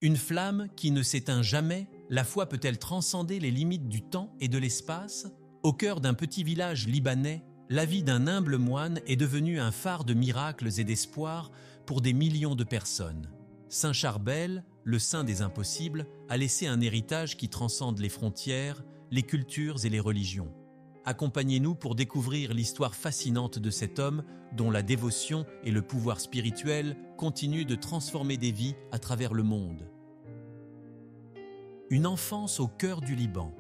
Une flamme qui ne s'éteint jamais, la foi peut-elle transcender les limites du temps et de l'espace? Au cœur d'un petit village libanais, la vie d'un humble moine est devenue un phare de miracles et d'espoir pour des millions de personnes. Saint Charbel, le saint des impossibles, a laissé un héritage qui transcende les frontières, les cultures et les religions. Accompagnez-nous pour découvrir l'histoire fascinante de cet homme dont la dévotion et le pouvoir spirituel continuent de transformer des vies à travers le monde. Une enfance au cœur du Liban.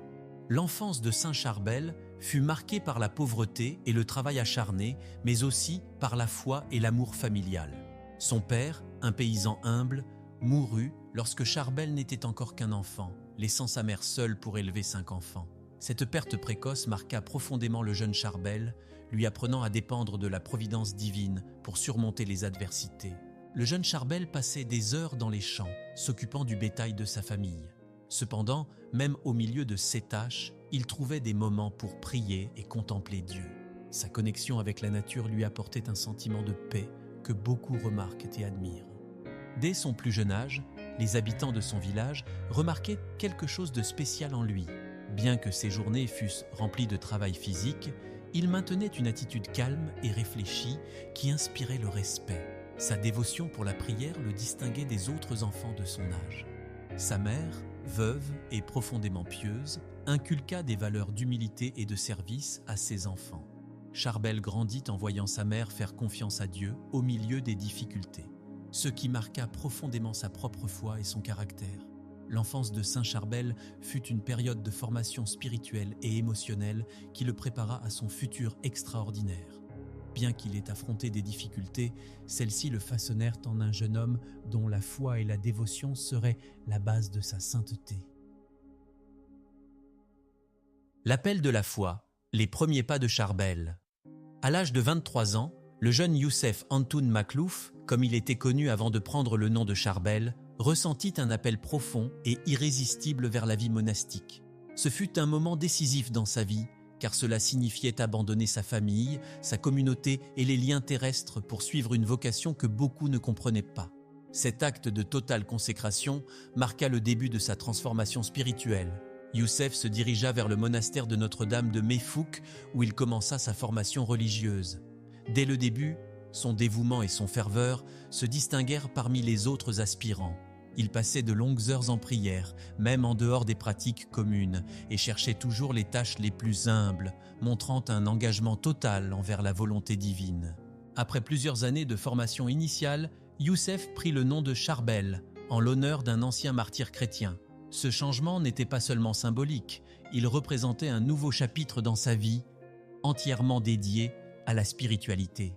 L'enfance de Saint Charbel fut marquée par la pauvreté et le travail acharné, mais aussi par la foi et l'amour familial. Son père, un paysan humble, mourut lorsque Charbel n'était encore qu'un enfant, laissant sa mère seule pour élever 5 enfants. Cette perte précoce marqua profondément le jeune Charbel, lui apprenant à dépendre de la providence divine pour surmonter les adversités. Le jeune Charbel passait des heures dans les champs, s'occupant du bétail de sa famille. Cependant, même au milieu de ses tâches, il trouvait des moments pour prier et contempler Dieu. Sa connexion avec la nature lui apportait un sentiment de paix que beaucoup remarquent et admirent. Dès son plus jeune âge, les habitants de son village remarquaient quelque chose de spécial en lui. Bien que ses journées fussent remplies de travail physique, il maintenait une attitude calme et réfléchie qui inspirait le respect. Sa dévotion pour la prière le distinguait des autres enfants de son âge. Sa mère, veuve et profondément pieuse, inculqua des valeurs d'humilité et de service à ses enfants. Charbel grandit en voyant sa mère faire confiance à Dieu au milieu des difficultés, ce qui marqua profondément sa propre foi et son caractère. L'enfance de Saint Charbel fut une période de formation spirituelle et émotionnelle qui le prépara à son futur extraordinaire. Bien qu'il ait affronté des difficultés, celles-ci le façonnèrent en un jeune homme dont la foi et la dévotion seraient la base de sa sainteté. L'appel de la foi, les premiers pas de Charbel. À l'âge de 23 ans, le jeune Youssef Antoun Maklouf, comme il était connu avant de prendre le nom de Charbel, ressentit un appel profond et irrésistible vers la vie monastique. Ce fut un moment décisif dans sa vie, car cela signifiait abandonner sa famille, sa communauté et les liens terrestres pour suivre une vocation que beaucoup ne comprenaient pas. Cet acte de totale consécration marqua le début de sa transformation spirituelle. Youssef se dirigea vers le monastère de Notre-Dame de Méfouk, où il commença sa formation religieuse. Dès le début, son dévouement et son ferveur se distinguèrent parmi les autres aspirants. Il passait de longues heures en prière, même en dehors des pratiques communes, et cherchait toujours les tâches les plus humbles, montrant un engagement total envers la volonté divine. Après plusieurs années de formation initiale, Youssef prit le nom de Charbel, en l'honneur d'un ancien martyr chrétien. Ce changement n'était pas seulement symbolique, il représentait un nouveau chapitre dans sa vie, entièrement dédié à la spiritualité.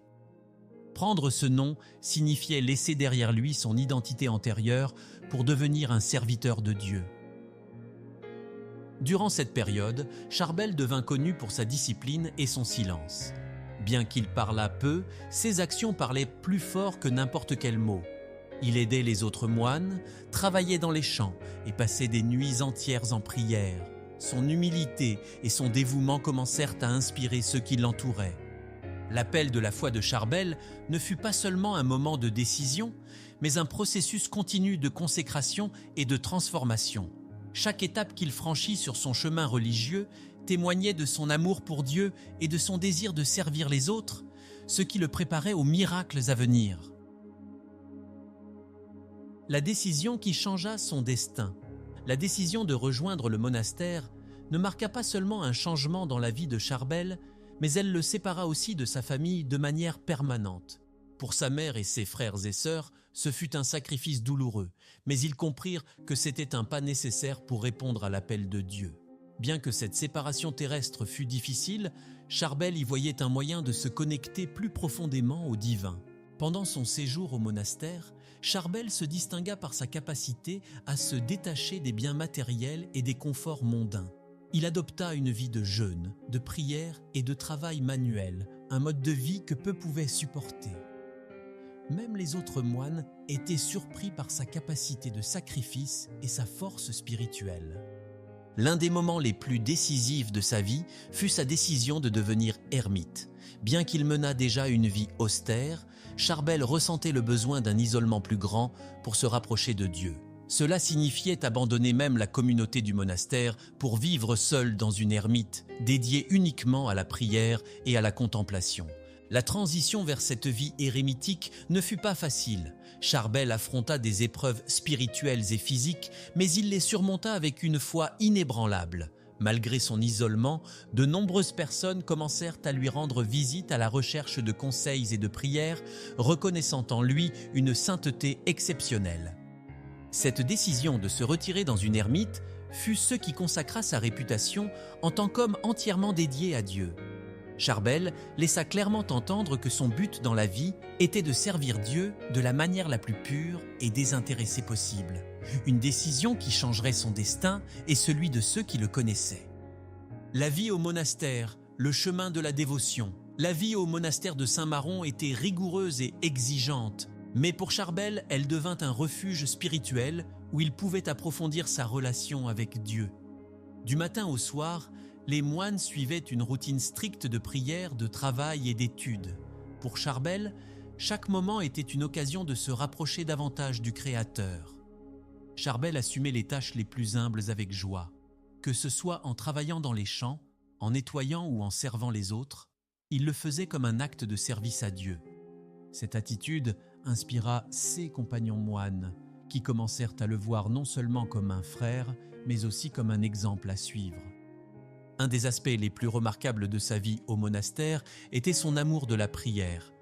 Prendre ce nom signifiait laisser derrière lui son identité antérieure pour devenir un serviteur de Dieu. Durant cette période, Charbel devint connu pour sa discipline et son silence. Bien qu'il parlât peu, ses actions parlaient plus fort que n'importe quel mot. Il aidait les autres moines, travaillait dans les champs et passait des nuits entières en prière. Son humilité et son dévouement commencèrent à inspirer ceux qui l'entouraient. L'appel de la foi de Charbel ne fut pas seulement un moment de décision, mais un processus continu de consécration et de transformation. Chaque étape qu'il franchit sur son chemin religieux témoignait de son amour pour Dieu et de son désir de servir les autres, ce qui le préparait aux miracles à venir. La décision qui changea son destin, la décision de rejoindre le monastère, ne marqua pas seulement un changement dans la vie de Charbel, mais elle le sépara aussi de sa famille de manière permanente. Pour sa mère et ses frères et sœurs, ce fut un sacrifice douloureux, mais ils comprirent que c'était un pas nécessaire pour répondre à l'appel de Dieu. Bien que cette séparation terrestre fût difficile, Charbel y voyait un moyen de se connecter plus profondément au divin. Pendant son séjour au monastère, Charbel se distingua par sa capacité à se détacher des biens matériels et des conforts mondains. Il adopta une vie de jeûne, de prière et de travail manuel, un mode de vie que peu pouvaient supporter. Même les autres moines étaient surpris par sa capacité de sacrifice et sa force spirituelle. L'un des moments les plus décisifs de sa vie fut sa décision de devenir ermite. Bien qu'il menât déjà une vie austère, Charbel ressentait le besoin d'un isolement plus grand pour se rapprocher de Dieu. Cela signifiait abandonner même la communauté du monastère pour vivre seul dans une ermite, dédiée uniquement à la prière et à la contemplation. La transition vers cette vie érémitique ne fut pas facile. Charbel affronta des épreuves spirituelles et physiques, mais il les surmonta avec une foi inébranlable. Malgré son isolement, de nombreuses personnes commencèrent à lui rendre visite à la recherche de conseils et de prières, reconnaissant en lui une sainteté exceptionnelle. Cette décision de se retirer dans une ermite fut ce qui consacra sa réputation en tant qu'homme entièrement dédié à Dieu. Charbel laissa clairement entendre que son but dans la vie était de servir Dieu de la manière la plus pure et désintéressée possible. Une décision qui changerait son destin et celui de ceux qui le connaissaient. La vie au monastère, le chemin de la dévotion. La vie au monastère de Saint-Maron était rigoureuse et exigeante, mais pour Charbel, elle devint un refuge spirituel où il pouvait approfondir sa relation avec Dieu. Du matin au soir, les moines suivaient une routine stricte de prière, de travail et d'études. Pour Charbel, chaque moment était une occasion de se rapprocher davantage du Créateur. Charbel assumait les tâches les plus humbles avec joie. Que ce soit en travaillant dans les champs, en nettoyant ou en servant les autres, il le faisait comme un acte de service à Dieu. Cette attitude inspira ses compagnons moines, qui commencèrent à le voir non seulement comme un frère, mais aussi comme un exemple à suivre. Un des aspects les plus remarquables de sa vie au monastère était son amour de la prière.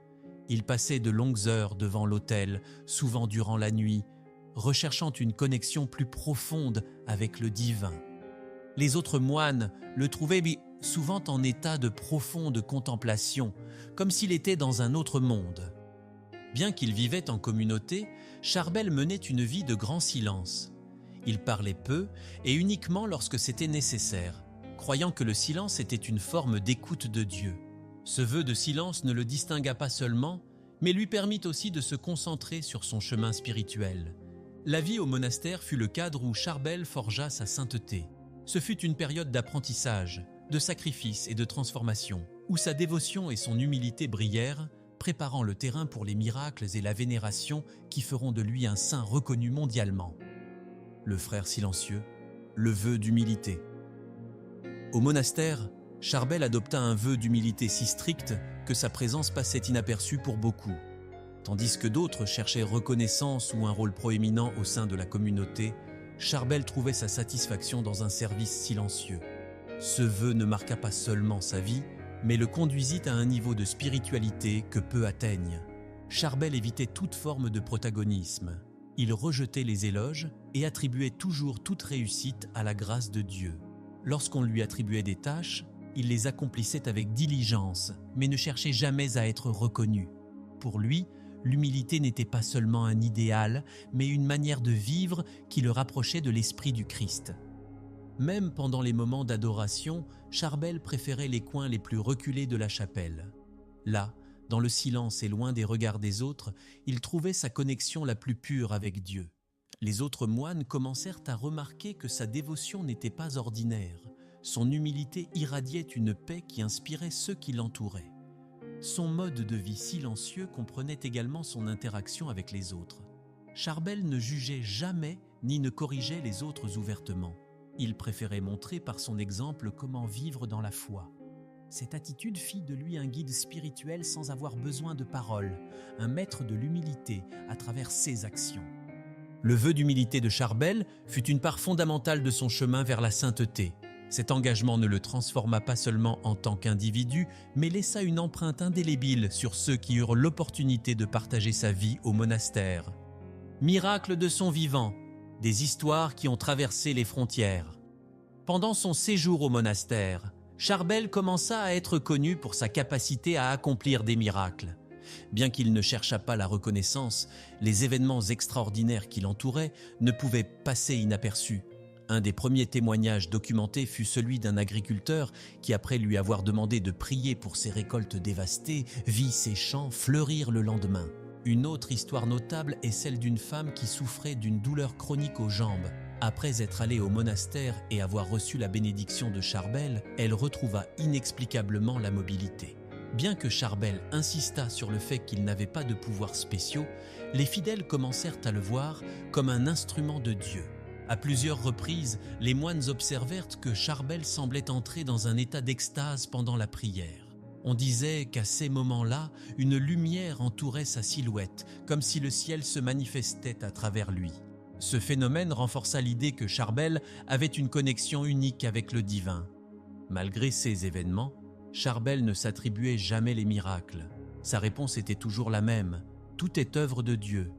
Il passait de longues heures devant l'autel, souvent durant la nuit, recherchant une connexion plus profonde avec le divin. Les autres moines le trouvaient souvent en état de profonde contemplation, comme s'il était dans un autre monde. Bien qu'il vivait en communauté, Charbel menait une vie de grand silence. Il parlait peu et uniquement lorsque c'était nécessaire, croyant que le silence était une forme d'écoute de Dieu. Ce vœu de silence ne le distingua pas seulement, mais lui permit aussi de se concentrer sur son chemin spirituel. La vie au monastère fut le cadre où Charbel forgea sa sainteté. Ce fut une période d'apprentissage, de sacrifice et de transformation, où sa dévotion et son humilité brillèrent, préparant le terrain pour les miracles et la vénération qui feront de lui un saint reconnu mondialement. Le frère silencieux, le vœu d'humilité. Au monastère, Charbel adopta un vœu d'humilité si strict que sa présence passait inaperçue pour beaucoup. Tandis que d'autres cherchaient reconnaissance ou un rôle proéminent au sein de la communauté, Charbel trouvait sa satisfaction dans un service silencieux. Ce vœu ne marqua pas seulement sa vie, mais le conduisit à un niveau de spiritualité que peu atteignent. Charbel évitait toute forme de protagonisme. Il rejetait les éloges et attribuait toujours toute réussite à la grâce de Dieu. Lorsqu'on lui attribuait des tâches, il les accomplissait avec diligence, mais ne cherchait jamais à être reconnu. Pour lui, l'humilité n'était pas seulement un idéal, mais une manière de vivre qui le rapprochait de l'esprit du Christ. Même pendant les moments d'adoration, Charbel préférait les coins les plus reculés de la chapelle. Là, dans le silence et loin des regards des autres, il trouvait sa connexion la plus pure avec Dieu. Les autres moines commencèrent à remarquer que sa dévotion n'était pas ordinaire. Son humilité irradiait une paix qui inspirait ceux qui l'entouraient. Son mode de vie silencieux comprenait également son interaction avec les autres. Charbel ne jugeait jamais ni ne corrigeait les autres ouvertement. Il préférait montrer par son exemple comment vivre dans la foi. Cette attitude fit de lui un guide spirituel sans avoir besoin de paroles, un maître de l'humilité à travers ses actions. Le vœu d'humilité de Charbel fut une part fondamentale de son chemin vers la sainteté. Cet engagement ne le transforma pas seulement en tant qu'individu, mais laissa une empreinte indélébile sur ceux qui eurent l'opportunité de partager sa vie au monastère. Miracle de son vivant, des histoires qui ont traversé les frontières. Pendant son séjour au monastère, Charbel commença à être connu pour sa capacité à accomplir des miracles. Bien qu'il ne cherchât pas la reconnaissance, les événements extraordinaires qui l'entouraient ne pouvaient passer inaperçus. Un des premiers témoignages documentés fut celui d'un agriculteur qui, après lui avoir demandé de prier pour ses récoltes dévastées, vit ses champs fleurir le lendemain. Une autre histoire notable est celle d'une femme qui souffrait d'une douleur chronique aux jambes. Après être allée au monastère et avoir reçu la bénédiction de Charbel, elle retrouva inexplicablement la mobilité. Bien que Charbel insista sur le fait qu'il n'avait pas de pouvoirs spéciaux, les fidèles commencèrent à le voir comme un instrument de Dieu. À plusieurs reprises, les moines observèrent que Charbel semblait entrer dans un état d'extase pendant la prière. On disait qu'à ces moments-là, une lumière entourait sa silhouette, comme si le ciel se manifestait à travers lui. Ce phénomène renforça l'idée que Charbel avait une connexion unique avec le divin. Malgré ces événements, Charbel ne s'attribuait jamais les miracles. Sa réponse était toujours la même : tout est œuvre de Dieu.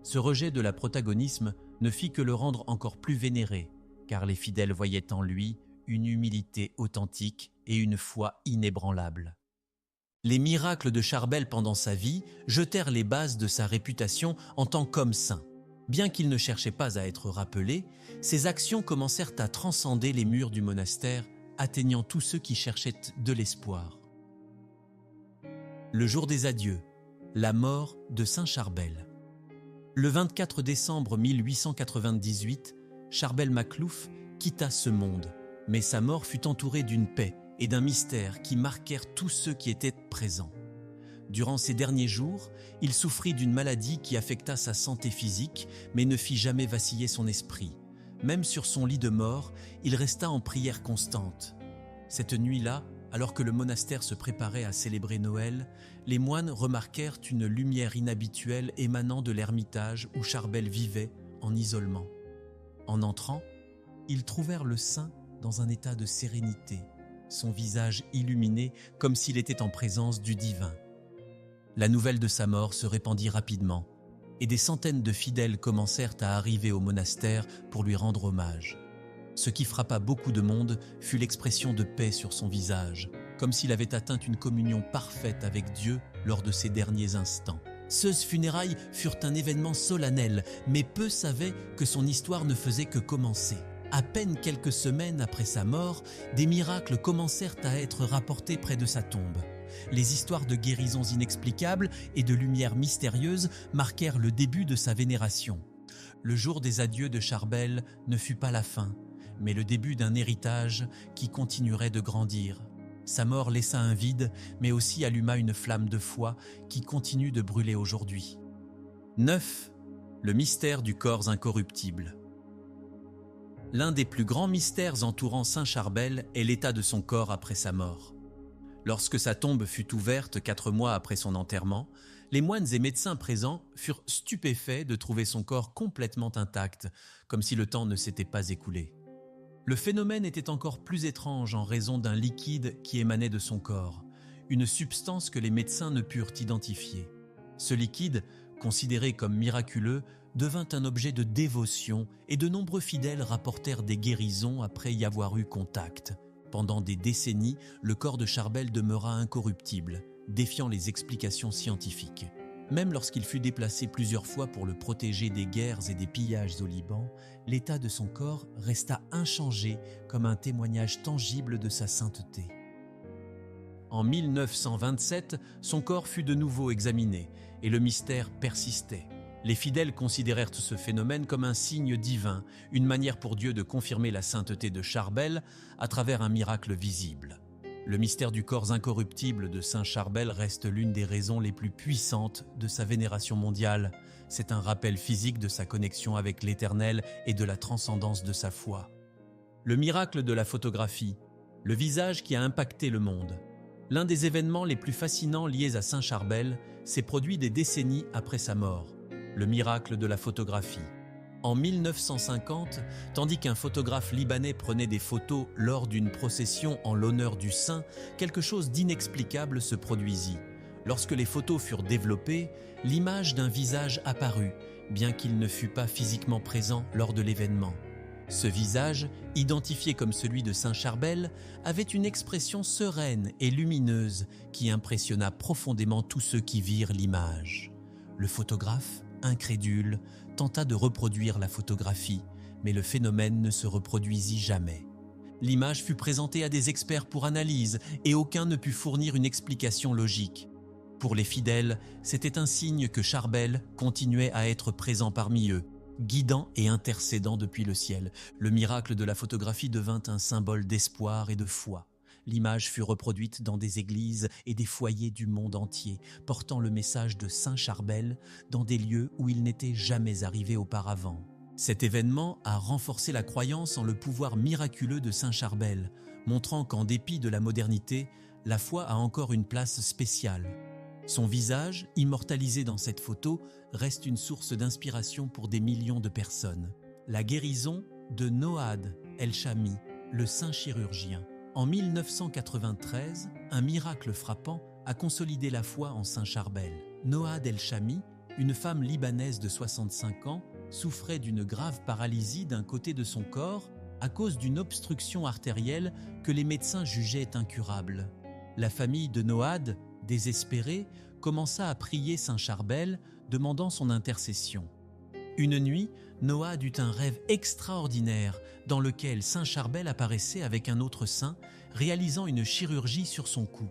Ce rejet de la protagonisme ne fit que le rendre encore plus vénéré, car les fidèles voyaient en lui une humilité authentique et une foi inébranlable. Les miracles de Charbel pendant sa vie jetèrent les bases de sa réputation en tant qu'homme saint. Bien qu'il ne cherchait pas à être rappelé, ses actions commencèrent à transcender les murs du monastère, atteignant tous ceux qui cherchaient de l'espoir. Le jour des adieux, la mort de saint Charbel. Le 24 décembre 1898, Charbel Maclouf quitta ce monde, mais sa mort fut entourée d'une paix et d'un mystère qui marquèrent tous ceux qui étaient présents. Durant ces derniers jours, il souffrit d'une maladie qui affecta sa santé physique, mais ne fit jamais vaciller son esprit. Même sur son lit de mort, il resta en prière constante. Cette nuit-là, alors que le monastère se préparait à célébrer Noël, les moines remarquèrent une lumière inhabituelle émanant de l'ermitage où Charbel vivait en isolement. En entrant, ils trouvèrent le saint dans un état de sérénité, son visage illuminé comme s'il était en présence du divin. La nouvelle de sa mort se répandit rapidement, et des centaines de fidèles commencèrent à arriver au monastère pour lui rendre hommage. Ce qui frappa beaucoup de monde fut l'expression de paix sur son visage, comme s'il avait atteint une communion parfaite avec Dieu lors de ses derniers instants. Ces funérailles furent un événement solennel, mais peu savaient que son histoire ne faisait que commencer. À peine quelques semaines après sa mort, des miracles commencèrent à être rapportés près de sa tombe. Les histoires de guérisons inexplicables et de lumières mystérieuses marquèrent le début de sa vénération. Le jour des adieux de Charbel ne fut pas la fin, mais le début d'un héritage qui continuerait de grandir. Sa mort laissa un vide, mais aussi alluma une flamme de foi qui continue de brûler aujourd'hui. 9. Le mystère du corps incorruptible. L'un des plus grands mystères entourant saint Charbel est l'état de son corps après sa mort. Lorsque sa tombe fut ouverte 4 mois après son enterrement, les moines et médecins présents furent stupéfaits de trouver son corps complètement intact, comme si le temps ne s'était pas écoulé. Le phénomène était encore plus étrange en raison d'un liquide qui émanait de son corps, une substance que les médecins ne purent identifier. Ce liquide, considéré comme miraculeux, devint un objet de dévotion et de nombreux fidèles rapportèrent des guérisons après y avoir eu contact. Pendant des décennies, le corps de Charbel demeura incorruptible, défiant les explications scientifiques. Même lorsqu'il fut déplacé plusieurs fois pour le protéger des guerres et des pillages au Liban, l'état de son corps resta inchangé comme un témoignage tangible de sa sainteté. En 1927, son corps fut de nouveau examiné et le mystère persistait. Les fidèles considérèrent ce phénomène comme un signe divin, une manière pour Dieu de confirmer la sainteté de Charbel à travers un miracle visible. Le mystère du corps incorruptible de saint Charbel reste l'une des raisons les plus puissantes de sa vénération mondiale. C'est un rappel physique de sa connexion avec l'Éternel et de la transcendance de sa foi. Le miracle de la photographie, le visage qui a impacté le monde. L'un des événements les plus fascinants liés à saint Charbel s'est produit des décennies après sa mort. Le miracle de la photographie. En 1950, tandis qu'un photographe libanais prenait des photos lors d'une procession en l'honneur du saint, quelque chose d'inexplicable se produisit. Lorsque les photos furent développées, l'image d'un visage apparut, bien qu'il ne fût pas physiquement présent lors de l'événement. Ce visage, identifié comme celui de saint Charbel, avait une expression sereine et lumineuse qui impressionna profondément tous ceux qui virent l'image. Le photographe, incrédule, tenta de reproduire la photographie, mais le phénomène ne se reproduisit jamais. L'image fut présentée à des experts pour analyse et aucun ne put fournir une explication logique. Pour les fidèles, c'était un signe que Charbel continuait à être présent parmi eux, guidant et intercédant depuis le ciel. Le miracle de la photographie devint un symbole d'espoir et de foi. L'image fut reproduite dans des églises et des foyers du monde entier, portant le message de Saint Charbel dans des lieux où il n'était jamais arrivé auparavant. Cet événement a renforcé la croyance en le pouvoir miraculeux de Saint Charbel, montrant qu'en dépit de la modernité, la foi a encore une place spéciale. Son visage, immortalisé dans cette photo, reste une source d'inspiration pour des millions de personnes. La guérison de Noad El-Chami, le saint chirurgien. En 1993, un miracle frappant a consolidé la foi en Saint Charbel. Noad El-Chami, une femme libanaise de 65 ans, souffrait d'une grave paralysie d'un côté de son corps à cause d'une obstruction artérielle que les médecins jugeaient incurable. La famille de Noad, désespérée, commença à prier Saint Charbel, demandant son intercession. Une nuit, Noad eut un rêve extraordinaire dans lequel Saint Charbel apparaissait avec un autre saint, réalisant une chirurgie sur son cou.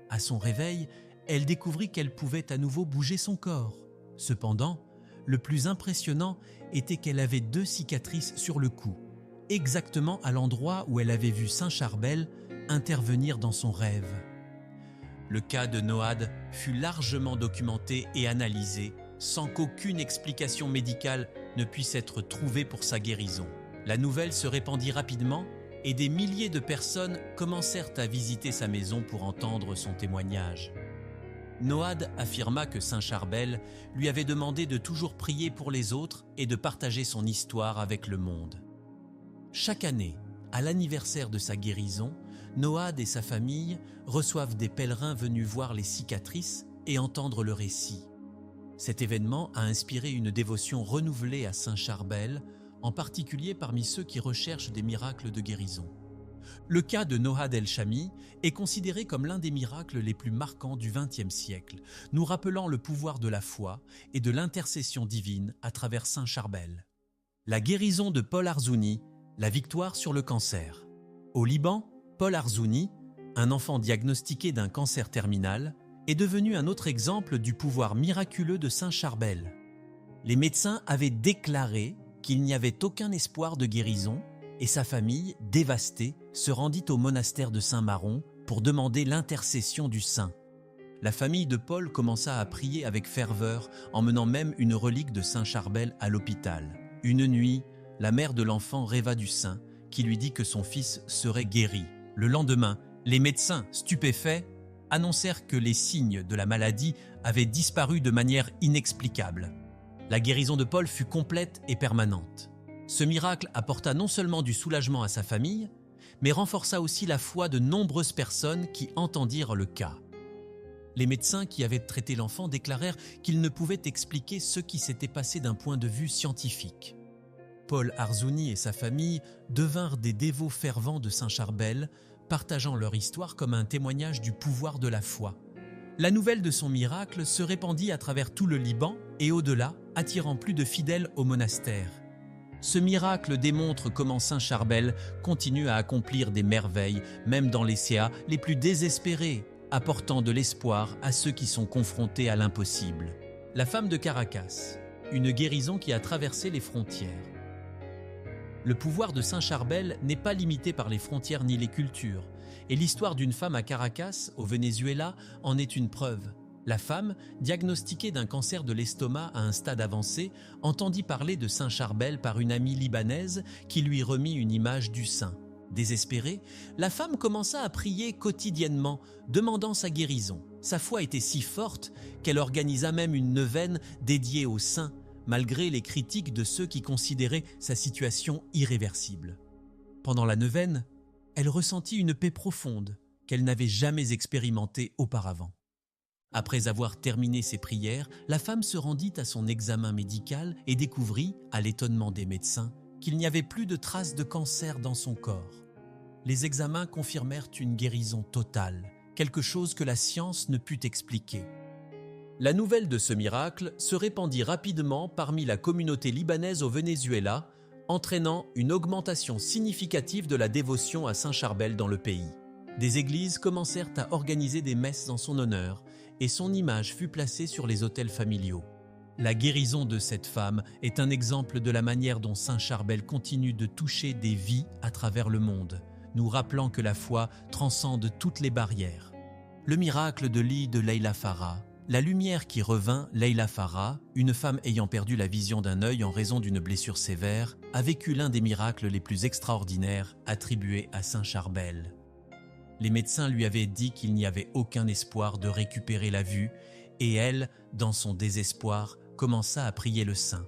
À son réveil, elle découvrit qu'elle pouvait à nouveau bouger son corps. Cependant, le plus impressionnant était qu'elle avait 2 cicatrices sur le cou, exactement à l'endroit où elle avait vu Saint Charbel intervenir dans son rêve. Le cas de Noad fut largement documenté et analysé, sans qu'aucune explication médicale ne puisse être trouvée pour sa guérison. La nouvelle se répandit rapidement et des milliers de personnes commencèrent à visiter sa maison pour entendre son témoignage. Noad affirma que Saint Charbel lui avait demandé de toujours prier pour les autres et de partager son histoire avec le monde. Chaque année, à l'anniversaire de sa guérison, Noad et sa famille reçoivent des pèlerins venus voir les cicatrices et entendre le récit. Cet événement a inspiré une dévotion renouvelée à Saint Charbel, en particulier parmi ceux qui recherchent des miracles de guérison. Le cas de Noad El-Chami est considéré comme l'un des miracles les plus marquants du XXe siècle, nous rappelant le pouvoir de la foi et de l'intercession divine à travers Saint Charbel. La guérison de Paul Arzouni, la victoire sur le cancer. Au Liban, Paul Arzouni, un enfant diagnostiqué d'un cancer terminal, est devenu un autre exemple du pouvoir miraculeux de Saint Charbel. Les médecins avaient déclaré qu'il n'y avait aucun espoir de guérison et sa famille, dévastée, se rendit au monastère de Saint-Maron pour demander l'intercession du saint. La famille de Paul commença à prier avec ferveur, emmenant même une relique de Saint Charbel à l'hôpital. Une nuit, la mère de l'enfant rêva du saint, qui lui dit que son fils serait guéri. Le lendemain, les médecins, stupéfaits, annoncèrent que les signes de la maladie avaient disparu de manière inexplicable. La guérison de Paul fut complète et permanente. Ce miracle apporta non seulement du soulagement à sa famille, mais renforça aussi la foi de nombreuses personnes qui entendirent le cas. Les médecins qui avaient traité l'enfant déclarèrent qu'ils ne pouvaient expliquer ce qui s'était passé d'un point de vue scientifique. Paul Arzouni et sa famille devinrent des dévots fervents de Saint Charbel, partageant leur histoire comme un témoignage du pouvoir de la foi. La nouvelle de son miracle se répandit à travers tout le Liban et au-delà, attirant plus de fidèles au monastère. Ce miracle démontre comment Saint Charbel continue à accomplir des merveilles, même dans les CA les plus désespérés, apportant de l'espoir à ceux qui sont confrontés à l'impossible. La femme de Caracas, une guérison qui a traversé les frontières. Le pouvoir de Saint Charbel n'est pas limité par les frontières ni les cultures, et l'histoire d'une femme à Caracas, au Venezuela, en est une preuve. La femme, diagnostiquée d'un cancer de l'estomac à un stade avancé, entendit parler de Saint Charbel par une amie libanaise qui lui remit une image du saint. Désespérée, la femme commença à prier quotidiennement, demandant sa guérison. Sa foi était si forte qu'elle organisa même une neuvaine dédiée au saint, malgré les critiques de ceux qui considéraient sa situation irréversible. Pendant la neuvaine, elle ressentit une paix profonde qu'elle n'avait jamais expérimentée auparavant. Après avoir terminé ses prières, la femme se rendit à son examen médical et découvrit, à l'étonnement des médecins, qu'il n'y avait plus de traces de cancer dans son corps. Les examens confirmèrent une guérison totale, quelque chose que la science ne put expliquer. La nouvelle de ce miracle se répandit rapidement parmi la communauté libanaise au Venezuela, entraînant une augmentation significative de la dévotion à Saint Charbel dans le pays. Des églises commencèrent à organiser des messes en son honneur et son image fut placée sur les autels familiaux. La guérison de cette femme est un exemple de la manière dont Saint Charbel continue de toucher des vies à travers le monde, nous rappelant que la foi transcende toutes les barrières. Le miracle de l'île de Leila Farah. La lumière qui revint, Leila Farah, une femme ayant perdu la vision d'un œil en raison d'une blessure sévère, a vécu l'un des miracles les plus extraordinaires attribués à Saint Charbel. Les médecins lui avaient dit qu'il n'y avait aucun espoir de récupérer la vue, et elle, dans son désespoir, commença à prier le saint.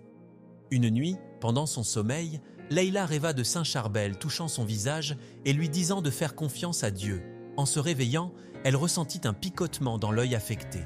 Une nuit, pendant son sommeil, Leila rêva de Saint Charbel touchant son visage et lui disant de faire confiance à Dieu. En se réveillant, elle ressentit un picotement dans l'œil affecté.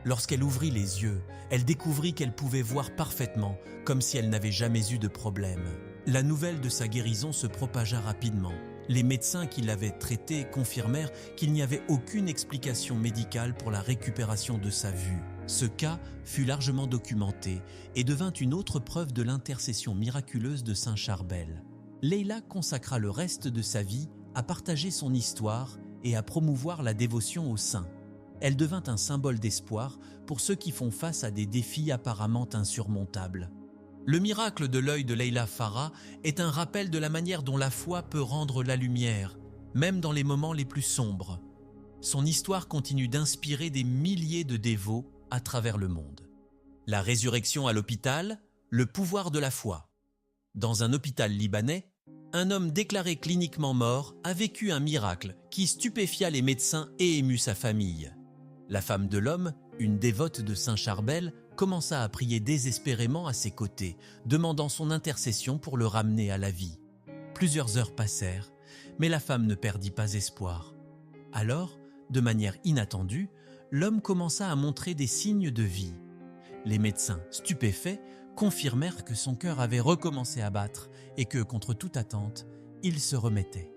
Lorsqu'elle ouvrit les yeux, elle découvrit qu'elle pouvait voir parfaitement, comme si elle n'avait jamais eu de problème. La nouvelle de sa guérison se propagea rapidement. Les médecins qui l'avaient traitée confirmèrent qu'il n'y avait aucune explication médicale pour la récupération de sa vue. Ce cas fut largement documenté et devint une autre preuve de l'intercession miraculeuse de Saint Charbel. Leila consacra le reste de sa vie à partager son histoire et à promouvoir la dévotion aux saints. Elle devint un symbole d'espoir pour ceux qui font face à des défis apparemment insurmontables. Le miracle de l'œil de Leila Farah est un rappel de la manière dont la foi peut rendre la lumière, même dans les moments les plus sombres. Son histoire continue d'inspirer des milliers de dévots à travers le monde. La résurrection à l'hôpital, le pouvoir de la foi. Dans un hôpital libanais, un homme déclaré cliniquement mort a vécu un miracle qui stupéfia les médecins et émut sa famille. La femme de l'homme, une dévote de Saint Charbel, commença à prier désespérément à ses côtés, demandant son intercession pour le ramener à la vie. Plusieurs heures passèrent, mais la femme ne perdit pas espoir. Alors, de manière inattendue, l'homme commença à montrer des signes de vie. Les médecins, stupéfaits, confirmèrent que son cœur avait recommencé à battre et que, contre toute attente, il se remettait.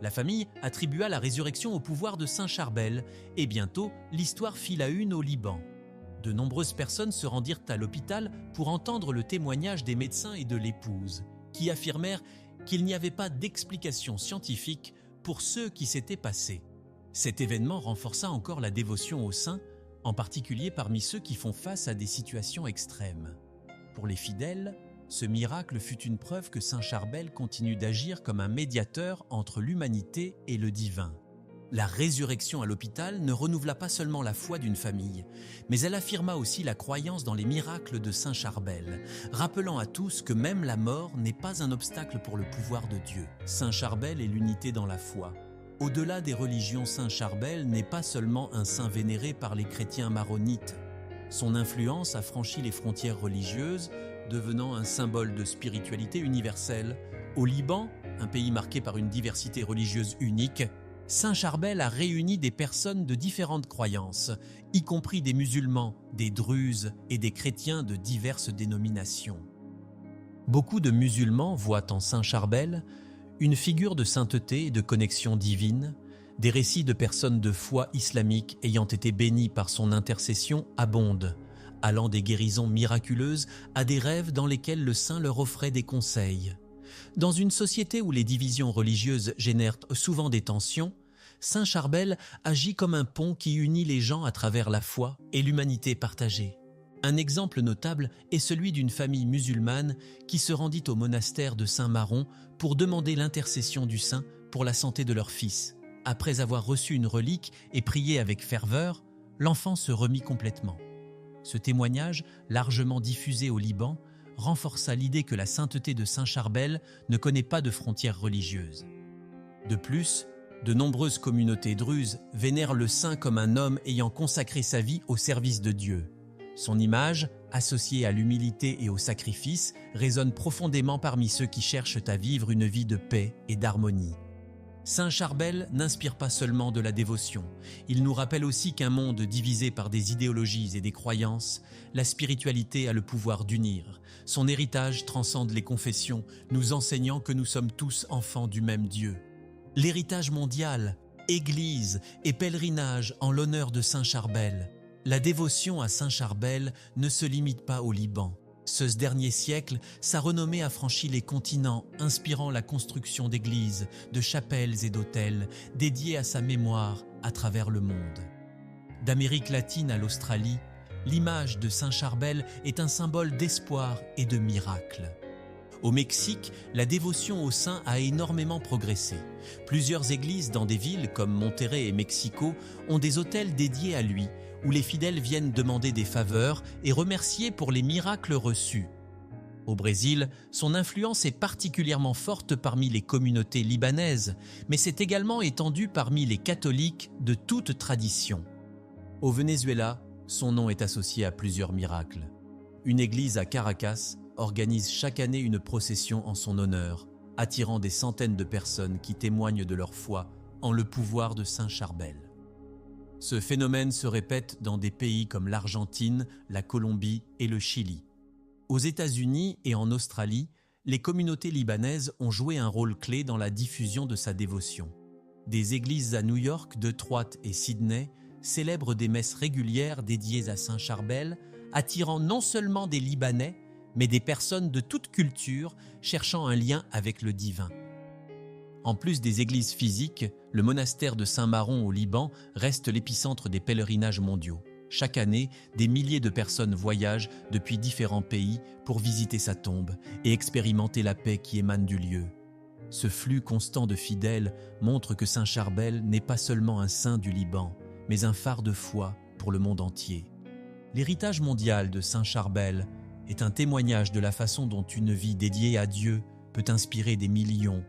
La famille attribua la résurrection au pouvoir de Saint Charbel et bientôt, l'histoire fit la une au Liban. De nombreuses personnes se rendirent à l'hôpital pour entendre le témoignage des médecins et de l'épouse, qui affirmèrent qu'il n'y avait pas d'explication scientifique pour ce qui s'était passé. Cet événement renforça encore la dévotion aux saints, en particulier parmi ceux qui font face à des situations extrêmes. Pour les fidèles, ce miracle fut une preuve que Saint Charbel continue d'agir comme un médiateur entre l'humanité et le divin. La résurrection à l'hôpital ne renouvela pas seulement la foi d'une famille, mais elle affirma aussi la croyance dans les miracles de Saint Charbel, rappelant à tous que même la mort n'est pas un obstacle pour le pouvoir de Dieu. Saint Charbel est l'unité dans la foi. Au-delà des religions, Saint Charbel n'est pas seulement un saint vénéré par les chrétiens maronites. Son influence a franchi les frontières religieuses, devenant un symbole de spiritualité universelle. Au Liban, un pays marqué par une diversité religieuse unique, Saint Charbel a réuni des personnes de différentes croyances, y compris des musulmans, des druzes et des chrétiens de diverses dénominations. Beaucoup de musulmans voient en Saint Charbel une figure de sainteté et de connexion divine. Des récits de personnes de foi islamique ayant été bénies par son intercession abondent, allant des guérisons miraculeuses à des rêves dans lesquels le saint leur offrait des conseils. Dans une société où les divisions religieuses génèrent souvent des tensions, Saint Charbel agit comme un pont qui unit les gens à travers la foi et l'humanité partagée. Un exemple notable est celui d'une famille musulmane qui se rendit au monastère de Saint-Maron pour demander l'intercession du saint pour la santé de leur fils. Après avoir reçu une relique et prié avec ferveur, l'enfant se remit complètement. Ce témoignage, largement diffusé au Liban, renforça l'idée que la sainteté de Saint Charbel ne connaît pas de frontières religieuses. De plus, de nombreuses communautés druzes vénèrent le saint comme un homme ayant consacré sa vie au service de Dieu. Son image, associée à l'humilité et au sacrifice, résonne profondément parmi ceux qui cherchent à vivre une vie de paix et d'harmonie. Saint Charbel n'inspire pas seulement de la dévotion, il nous rappelle aussi qu'un monde divisé par des idéologies et des croyances, la spiritualité a le pouvoir d'unir. Son héritage transcende les confessions, nous enseignant que nous sommes tous enfants du même Dieu. L'héritage mondial, église et pèlerinage en l'honneur de Saint Charbel. La dévotion à Saint Charbel ne se limite pas au Liban. Ce dernier siècle, sa renommée a franchi les continents, inspirant la construction d'églises, de chapelles et d'hôtels dédiés à sa mémoire à travers le monde. D'Amérique latine à l'Australie, l'image de Saint Charbel est un symbole d'espoir et de miracle. Au Mexique, la dévotion au saint a énormément progressé. Plusieurs églises dans des villes comme Monterrey et Mexico ont des autels dédiés à lui, où les fidèles viennent demander des faveurs et remercier pour les miracles reçus. Au Brésil, son influence est particulièrement forte parmi les communautés libanaises, mais c'est également étendu parmi les catholiques de toute tradition. Au Venezuela, son nom est associé à plusieurs miracles. Une église à Caracas organise chaque année une procession en son honneur, attirant des centaines de personnes qui témoignent de leur foi en le pouvoir de Saint Charbel. Ce phénomène se répète dans des pays comme l'Argentine, la Colombie et le Chili. Aux États-Unis et en Australie, les communautés libanaises ont joué un rôle clé dans la diffusion de sa dévotion. Des églises à New York, Detroit et Sydney célèbrent des messes régulières dédiées à Saint Charbel, attirant non seulement des Libanais, mais des personnes de toute culture cherchant un lien avec le divin. En plus des églises physiques, le monastère de Saint-Maron au Liban reste l'épicentre des pèlerinages mondiaux. Chaque année, des milliers de personnes voyagent depuis différents pays pour visiter sa tombe et expérimenter la paix qui émane du lieu. Ce flux constant de fidèles montre que Saint Charbel n'est pas seulement un saint du Liban, mais un phare de foi pour le monde entier. L'héritage mondial de Saint Charbel est un témoignage de la façon dont une vie dédiée à Dieu peut inspirer des millions,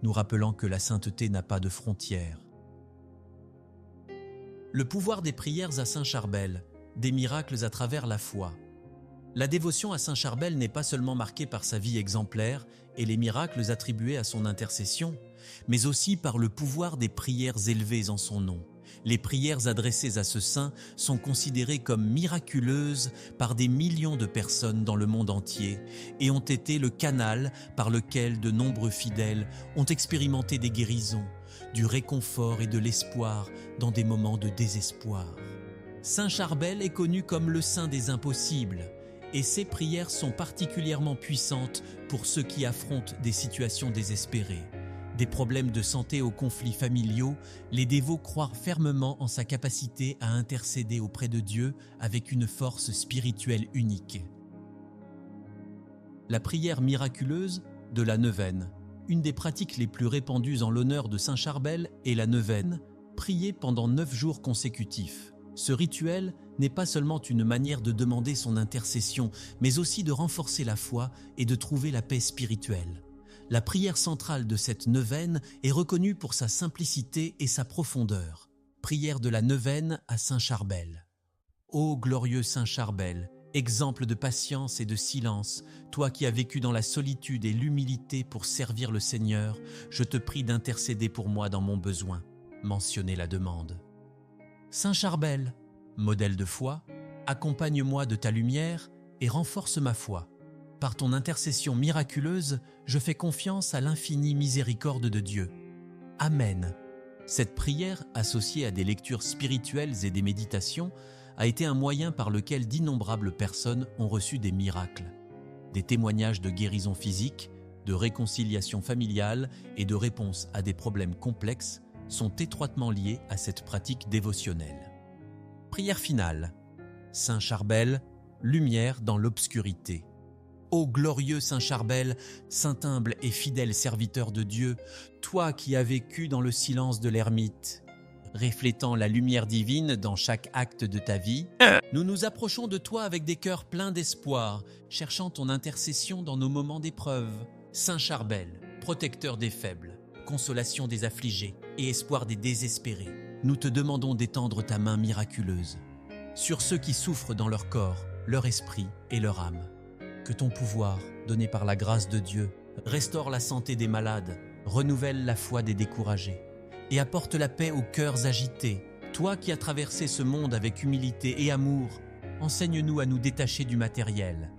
nous rappelant que la sainteté n'a pas de frontières. Le pouvoir des prières à Saint Charbel, des miracles à travers la foi. La dévotion à Saint Charbel n'est pas seulement marquée par sa vie exemplaire et les miracles attribués à son intercession, mais aussi par le pouvoir des prières élevées en son nom. Les prières adressées à ce saint sont considérées comme miraculeuses par des millions de personnes dans le monde entier et ont été le canal par lequel de nombreux fidèles ont expérimenté des guérisons, du réconfort et de l'espoir dans des moments de désespoir. Saint Charbel est connu comme le saint des impossibles et ses prières sont particulièrement puissantes pour ceux qui affrontent des situations désespérées. Des problèmes de santé aux conflits familiaux, les dévots croient fermement en sa capacité à intercéder auprès de Dieu avec une force spirituelle unique. La prière miraculeuse de la neuvaine. Une des pratiques les plus répandues en l'honneur de Saint Charbel est la neuvaine, priée pendant 9 jours consécutifs. Ce rituel n'est pas seulement une manière de demander son intercession, mais aussi de renforcer la foi et de trouver la paix spirituelle. La prière centrale de cette neuvaine est reconnue pour sa simplicité et sa profondeur. Prière de la neuvaine à Saint Charbel. Ô glorieux Saint Charbel, exemple de patience et de silence, toi qui as vécu dans la solitude et l'humilité pour servir le Seigneur, je te prie d'intercéder pour moi dans mon besoin. Mentionnez la demande. Saint Charbel, modèle de foi, accompagne-moi de ta lumière et renforce ma foi. Par ton intercession miraculeuse, je fais confiance à l'infinie miséricorde de Dieu. Amen. Cette prière, associée à des lectures spirituelles et des méditations, a été un moyen par lequel d'innombrables personnes ont reçu des miracles. Des témoignages de guérison physique, de réconciliation familiale et de réponse à des problèmes complexes sont étroitement liés à cette pratique dévotionnelle. Prière finale. Saint Charbel, lumière dans l'obscurité. Ô glorieux Saint Charbel, saint humble et fidèle serviteur de Dieu, toi qui as vécu dans le silence de l'ermite, reflétant la lumière divine dans chaque acte de ta vie, nous nous approchons de toi avec des cœurs pleins d'espoir, cherchant ton intercession dans nos moments d'épreuve. Saint Charbel, protecteur des faibles, consolation des affligés et espoir des désespérés, nous te demandons d'étendre ta main miraculeuse sur ceux qui souffrent dans leur corps, leur esprit et leur âme. Que ton pouvoir, donné par la grâce de Dieu, restaure la santé des malades, renouvelle la foi des découragés et apporte la paix aux cœurs agités. Toi qui as traversé ce monde avec humilité et amour, enseigne-nous à nous détacher du matériel,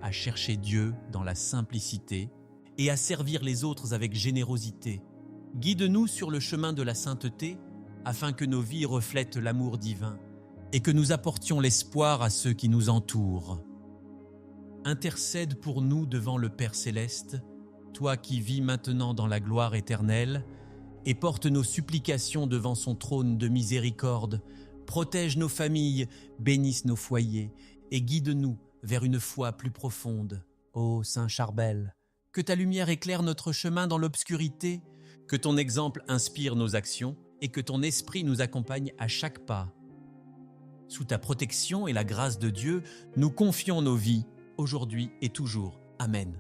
à chercher Dieu dans la simplicité et à servir les autres avec générosité. Guide-nous sur le chemin de la sainteté afin que nos vies reflètent l'amour divin et que nous apportions l'espoir à ceux qui nous entourent. Intercède pour nous devant le Père Céleste, toi qui vis maintenant dans la gloire éternelle, et porte nos supplications devant son trône de miséricorde. Protège nos familles, bénisse nos foyers, et guide-nous vers une foi plus profonde. Ô Saint Charbel, que ta lumière éclaire notre chemin dans l'obscurité, que ton exemple inspire nos actions et que ton esprit nous accompagne à chaque pas. Sous ta protection et la grâce de Dieu, nous confions nos vies, aujourd'hui et toujours. Amen.